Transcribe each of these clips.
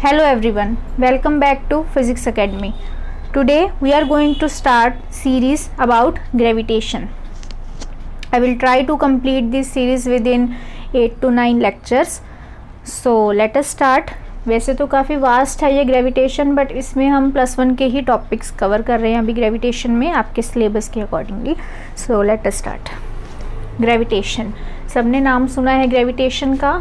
Hello everyone, welcome back to Physics Academy. Today we are going to start series about gravitation. I will try to complete this series within 8 to 9 lectures. So let us start. वैसे तो काफ़ी vast है ये gravitation, but इसमें हम +1 के ही topics cover कर रहे हैं अभी ग्रेविटेशन में आपके सिलेबस के accordingly. So let us start. Gravitation, सबने नाम सुना है ग्रेविटेशन का,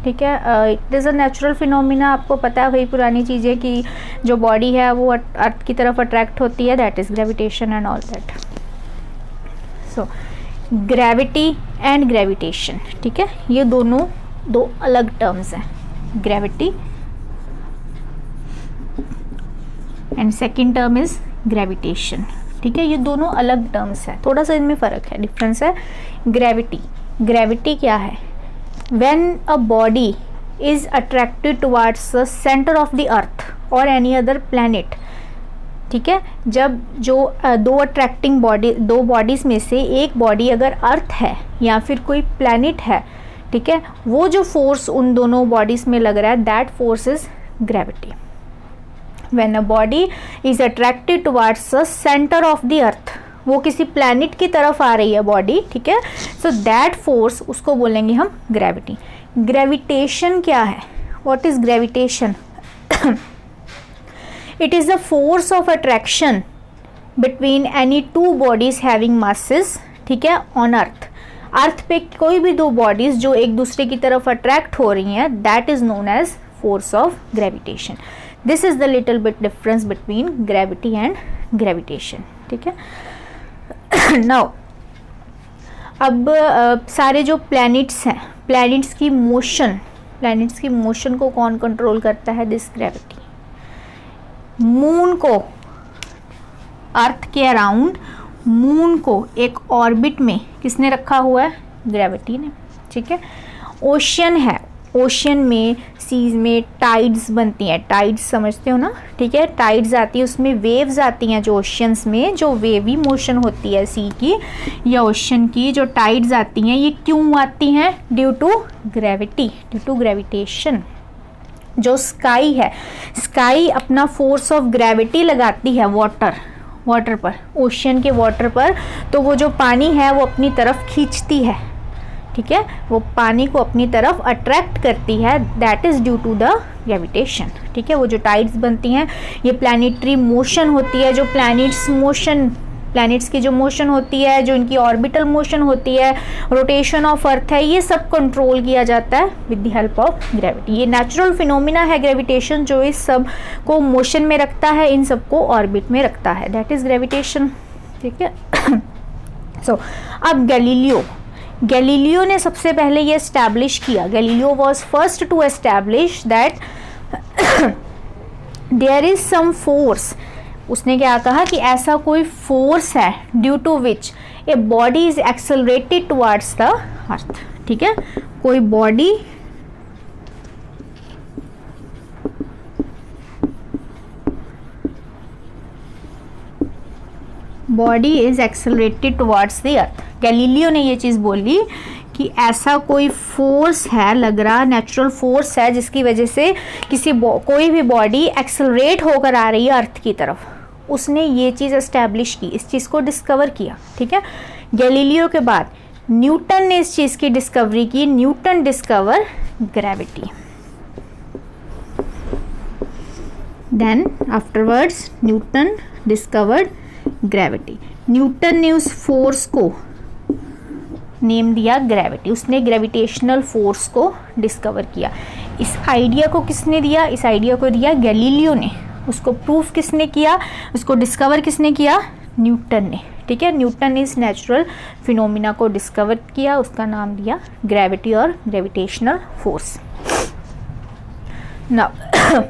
ठीक है. It is a natural phenomena. आपको पता है वही पुरानी चीज़ें कि जो बॉडी है वो अर्थ की तरफ अट्रैक्ट होती है, that is gravitation and all that. So gravity and gravitation, ठीक है, ये दोनों दो अलग टर्म्स हैं. Gravity and second term is gravitation, ठीक है. ये दोनों अलग टर्म्स हैं, थोड़ा सा इनमें फ़र्क है, डिफरेंस है. ग्रेविटी क्या है? When a body is attracted towards the center of the earth or any other planet, ठीक है, जब जो दो बॉडीज़ में से एक बॉडी अगर अर्थ है या फिर कोई प्लैनेट है, ठीक है, वो जो फोर्स उन दोनों बॉडीज़ में लग रहा है, that force is gravity. When a body is attracted towards the center of the earth, वो किसी प्लैनेट की तरफ आ रही है बॉडी, ठीक है, सो दैट फोर्स उसको बोलेंगे हम ग्रेविटी. ग्रेविटेशन क्या है? What is gravitation? It is the force of attraction between any two bodies having masses, ठीक है, ऑन अर्थ पे कोई भी दो बॉडीज जो एक दूसरे की तरफ अट्रैक्ट हो रही हैं, that is known as force of gravitation. This is the little bit difference between gravity and gravitation, ठीक है. नाउ अब सारे जो प्लैनेट्स हैं, प्लैनेट्स की मोशन को कौन कंट्रोल करता है? This gravity. मून को, अर्थ के अराउंड मून को एक ऑर्बिट में किसने रखा हुआ है? ग्रेविटी ने, ठीक है. ओशियन है, ओशियन में, सीज में टाइड्स बनती हैं. टाइड्स समझते हो ना, ठीक है. टाइड्स आती है, उसमें वेव्स आती हैं जो ओशियंस में, जो वेवी मोशन होती है सी की या ओशियन की, जो टाइड्स आती हैं, ये क्यों आती हैं? Due to gravity, due to gravitation. जो स्काई है, स्काई अपना फोर्स ऑफ ग्रेविटी लगाती है वाटर पर, ओशियन के वाटर पर, तो वो जो पानी है वो अपनी तरफ खींचती है, ठीक है, वो पानी को अपनी तरफ अट्रैक्ट करती है. That is due to the gravitation, ठीक है. वो जो टाइड्स बनती हैं, ये प्लैनेटरी मोशन होती है, जो प्लैनेट्स की जो मोशन होती है, जो इनकी ऑर्बिटल मोशन होती है, रोटेशन ऑफ अर्थ है, ये सब कंट्रोल किया जाता है with the help of gravity. ये नेचुरल फिनोमिना है ग्रेविटेशन, जो इस सब को मोशन में रखता है, इन सबको ऑर्बिट में रखता है, दैट इज़ ग्रेविटेशन, ठीक है. सो अब गैलीलियो ने सबसे पहले ये एस्टैब्लिश किया. Galileo was first to establish that there is some force. उसने क्या कहा कि ऐसा कोई फोर्स है due to which a body is accelerated towards the earth, ठीक है. कोई body is accelerated towards the earth. Galileo ने ये चीज़ बोली कि ऐसा कोई फोर्स है, लग रहा नेचुरल फोर्स है, जिसकी वजह से कोई भी बॉडी एक्सेलरेट होकर आ रही है अर्थ की तरफ. उसने ये चीज़ एस्टैब्लिश की, इस चीज़ को डिस्कवर किया, ठीक है. गैलीलियो के बाद न्यूटन ने इस चीज़ की डिस्कवरी की. Newton discover gravity. Then afterwards Newton discovered gravity. Newton ने उस फोर्स को नेम दिया ग्रेविटी. उसने ग्रेविटेशनल फोर्स को डिस्कवर किया. इस आइडिया को किसने दिया? इस आइडिया को दिया गैलीलियो ने. उसको प्रूफ किसने किया? उसको डिस्कवर किसने किया? न्यूटन ने, ठीक है. न्यूटन ने इस नेचुरल फिनोमिना को डिस्कवर किया, उसका नाम दिया ग्रेविटी और gravitational force. Now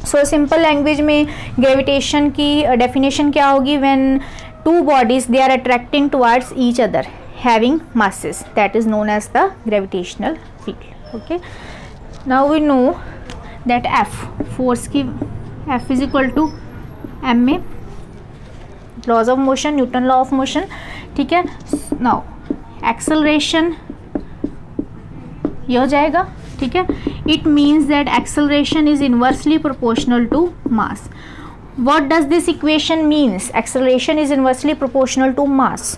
so simple language में ग्रेविटेशन की डेफिनेशन क्या होगी? When two bodies they are attracting towards each other having masses, that is known as the gravitational field. Okay, now we know that F, force की F is equal to m में laws of motion, Newton law of motion, ठीक है. Now acceleration ये हो जाएगा, ठीक है. It means that acceleration is inversely proportional to mass. What does this equation means? Acceleration is inversely proportional to mass.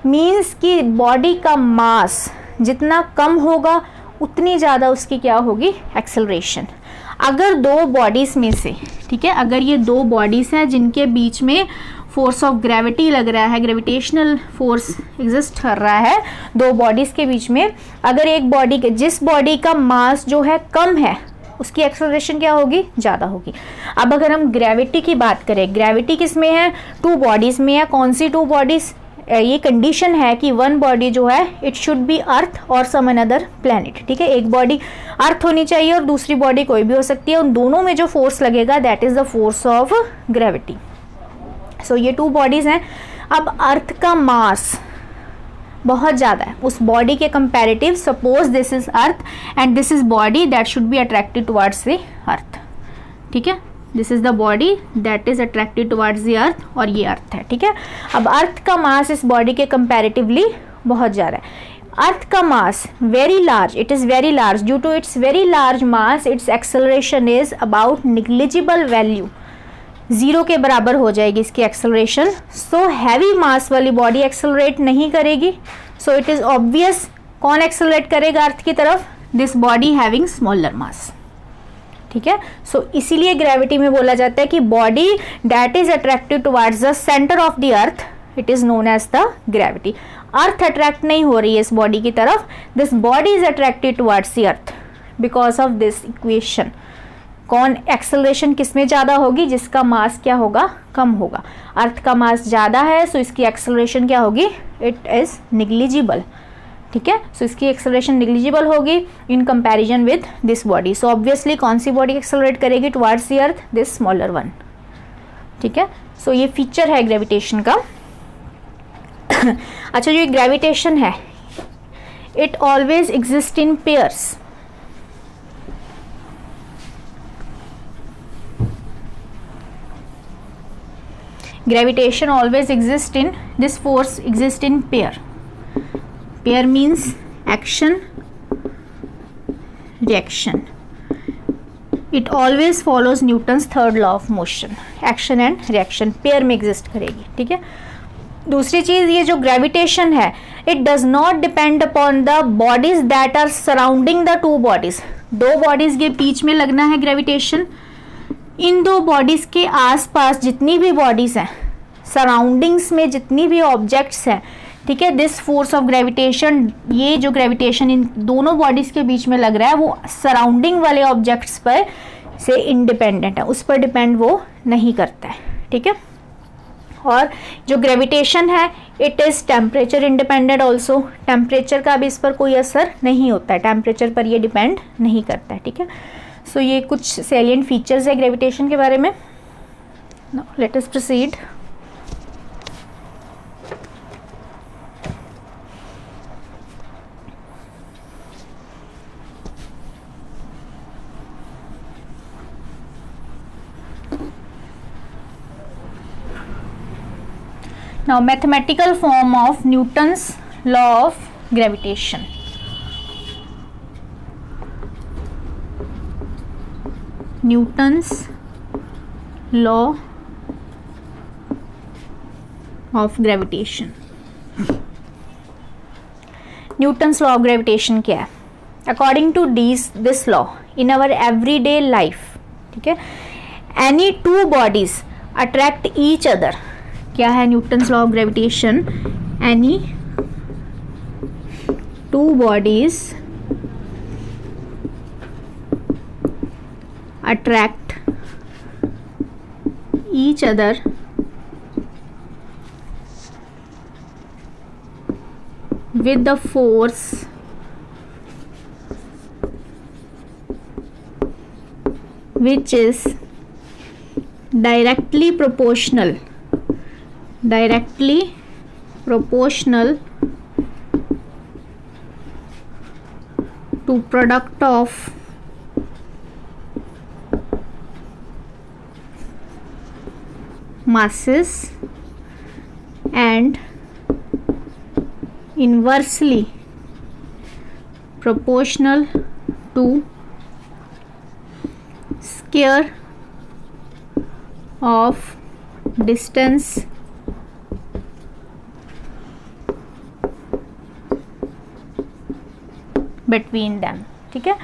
Means कि body का मास जितना कम होगा उतनी ज़्यादा उसकी क्या होगी, एक्सेलरेशन. अगर दो बॉडीज़ में से, ठीक है, अगर ये दो बॉडीज़ हैं जिनके बीच में फोर्स ऑफ ग्रेविटी लग रहा है, ग्रेविटेशनल फोर्स एग्जिस्ट कर रहा है दो बॉडीज़ के बीच में, अगर एक बॉडी के, जिस बॉडी का मास जो है कम है उसकी एक्सेलरेशन क्या होगी, ज़्यादा होगी. अब अगर हम ग्रेविटी की बात करें, ग्रेविटी किस में है, टू बॉडीज़ में है. कौन सी टू बॉडीज़, ये कंडीशन है कि वन बॉडी जो है इट शुड बी अर्थ और सम अनदर प्लैनेट. ठीक है, एक बॉडी अर्थ होनी चाहिए और दूसरी बॉडी कोई भी हो सकती है. उन दोनों में जो फोर्स लगेगा that is the force of gravity. So ये टू बॉडीज़ हैं. अब अर्थ का मास बहुत ज़्यादा है उस बॉडी के comparative. Suppose this is earth and this is body that should be attracted towards the earth. ठीक है, this is the body that is attracted towards the अर्थ और ये अर्थ है. ठीक है, अब अर्थ का मास इस बॉडी के कंपैरेटिवली बहुत ज़्यादा है. अर्थ का mass very large, it is very large. Due to its very large mass its acceleration is about negligible value, zero के बराबर हो जाएगी इसकी एक्सेलरेशन. सो हैवी मास वाली बॉडी एक्सेलरेट नहीं करेगी. सो इट इज़ ऑब्वियस कौन एक्सेलरेट करेगा अर्थ की तरफ, दिस बॉडी हैविंग स्मॉलर मास. ठीक है, सो इसीलिए ग्रेविटी में बोला जाता है कि body that is attracted towards the centre of the earth it is known as the gravity. Earth attract नहीं हो रही है इस बॉडी की तरफ, this body is attracted towards the earth because of this equation. कौन एक्सेलरेशन किस में ज़्यादा होगी, जिसका मास क्या होगा, कम होगा. अर्थ का मास ज़्यादा है सो इसकी एक्सेलरेशन क्या होगी, इट इज़ निग्लिजिबल. ठीक है, सो इसकी एक्सेलरेशन निग्लिजिबल होगी in comparison with this body. So obviously कौन सी बॉडी एक्सेलरेट करेगी towards the earth, this smaller one. ठीक है, सो ये फीचर है ग्रेविटेशन का. अच्छा, जो ग्रेविटेशन है it always exist in pairs. Gravitation always exists in, this force exists in pair. Pair means action, reaction. It always follows Newton's third law of motion. Action and reaction pair में exist करेगी. ठीक है, दूसरी चीज़ ये जो gravitation है it does not depend upon the bodies that are surrounding the two bodies. दो bodies के बीच में लगना है gravitation. इन दो बॉडीज़ के आसपास जितनी भी बॉडीज़ हैं, सराउंडिंग्स में जितनी भी ऑब्जेक्ट्स हैं, ठीक है, दिस फोर्स ऑफ ग्रेविटेशन, ये जो ग्रेविटेशन इन दोनों बॉडीज़ के बीच में लग रहा है वो सराउंडिंग वाले ऑब्जेक्ट्स पर से इंडिपेंडेंट है, उस पर डिपेंड वो नहीं करता है. ठीक है, और जो ग्रेविटेशन है it is temperature independent also. Temperature का भी इस पर कोई असर नहीं होता है, टेम्परेचर पर ये डिपेंड नहीं करता है. ठीक है, सो ये कुछ सैलिएंट फीचर्स है ग्रेविटेशन के बारे में. Now let us proceed. Now mathematical form of Newton's law of gravitation. Newton's law of gravitation. Newton's law of gravitation क्या है? According to this law in our everyday life, ठीक है, any two bodies attract each other. क्या है Newton's law of gravitation? Any two bodies attract each other with the force which is directly proportional to product of masses and inversely proportional to 2 square of distance between them. ठीक है,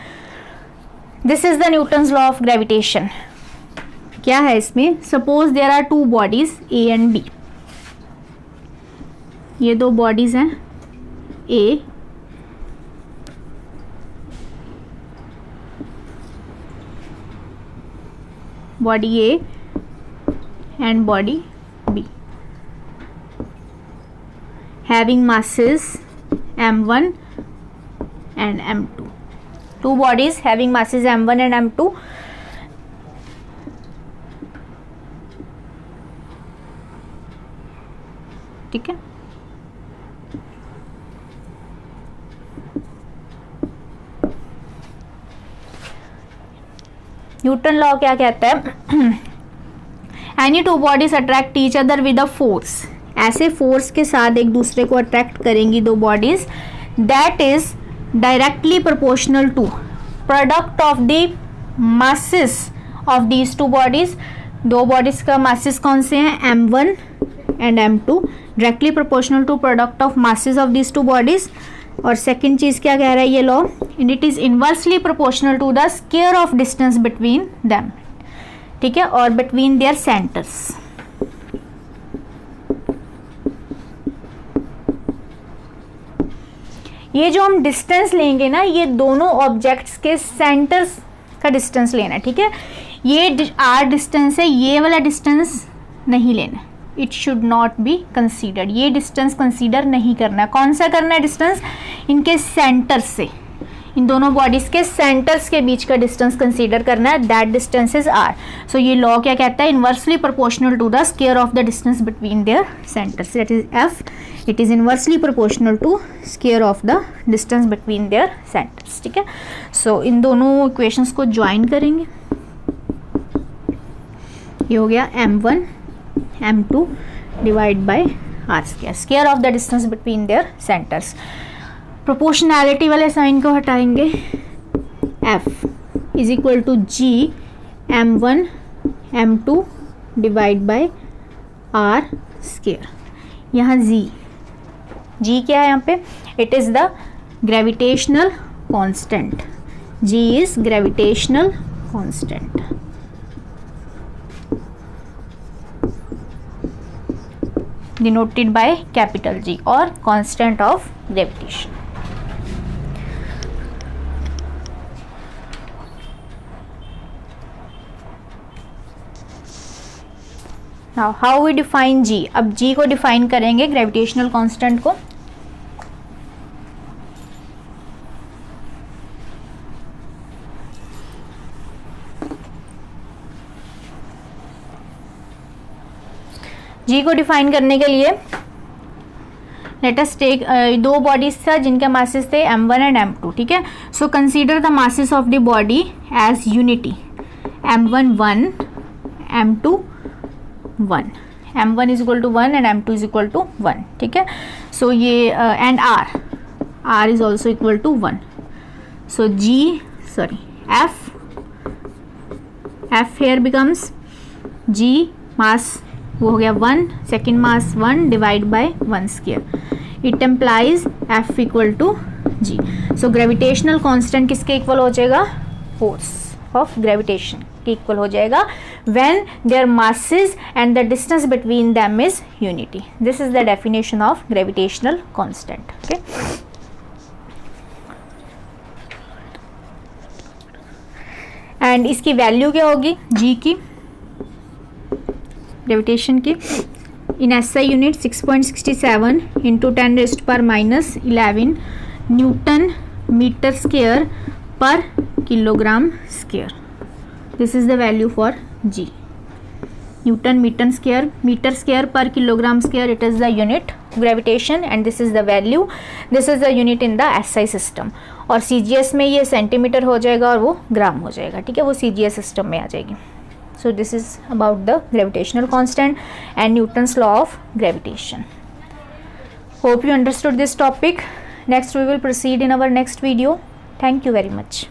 this is the Newton's law of gravitation. क्या है इसमें? Suppose there are two bodies A and B. ये दो bodies हैं a body A and body B having masses m1 and m2. Two bodies having masses m1 and m2. ठीक है, Newton law क्या कहता है? Any two bodies attract each other with a force. ऐसे force के साथ एक दूसरे को अट्रैक्ट करेंगी दो bodies, that is directly proportional to product of the masses of these two bodies. दो बॉडीज का मासेस कौन से हैं? m1 and m2. Directly proportional to product of masses of these two bodies. और सेकेंड चीज क्या कह रहा है ये लॉ? And it is inversely proportional to the square of distance between them. ठीक है, और बिटवीन देयर सेंटर्स. ये जो हम डिस्टेंस लेंगे ना, ये दोनों ऑब्जेक्ट्स के सेंटर्स का डिस्टेंस लेना है. ठीक है, ये आर डिस्टेंस है, ये वाला डिस्टेंस नहीं लेना. It should not be considered. ये डिस्टेंस कंसीडर नहीं करना है. कौन सा करना है डिस्टेंस? इनके सेंटर से, इन दोनों बॉडीज के सेंटर्स के बीच का डिस्टेंस कंसीडर करना है. That distance is r. So ये लॉ क्या कहता है? Inversely proportional to the square of the distance between their centres. That is F. It is inversely proportional to square of the distance between their centres. ठीक है, सो इन दोनों equations को join करेंगे. ये हो गया m1 m2 divide by R square, square of the distance between their centres. Proportionality वाले sign को हटाएंगे. f is equal to g m1 m2 divide by R square. यहाँ g क्या है यहाँ पे? It is the gravitational constant. g is gravitational constant. Denoted by capital G, और constant of gravitation. Now how we define G? अब G को define करेंगे, gravitational constant को. G को डिफाइन करने के लिए लेट अस टेक दो बॉडीज था जिनके मासेस थे m1 एंड m2. ठीक है, so consider the masses of the body as unity. m1 1, m2 1. m1 is equal to 1 and m2 is equal to 1. ठीक है, सो ये and r is also equal to 1. So f here becomes g mass वो हो गया 1, second mass 1 divide by 1 square. It employees f equal to g. So gravitational constant किसके equal हो जाएगा? Force of gravitation के equal हो जाएगा when their masses and the distance between them is unity. This is the definition of gravitational constant. Okay, and इसकी value क्या होगी g की, ग्रेविटेशन की? In SI unit 6.67 into 10⁻⁻11 newton metre square per kilogram square. This is the value for G. Newton metre square per kilogram square, it is the unit gravitation and this is the value. This is the unit in the SI system. और CGS में ये centimetre हो जाएगा और वो ग्राम हो जाएगा. ठीक है, वो CGS सिस्टम में आ जाएगी. So this is about the gravitational constant and Newton's law of gravitation. Hope you understood this topic. Next we will proceed in our next video. Thank you very much.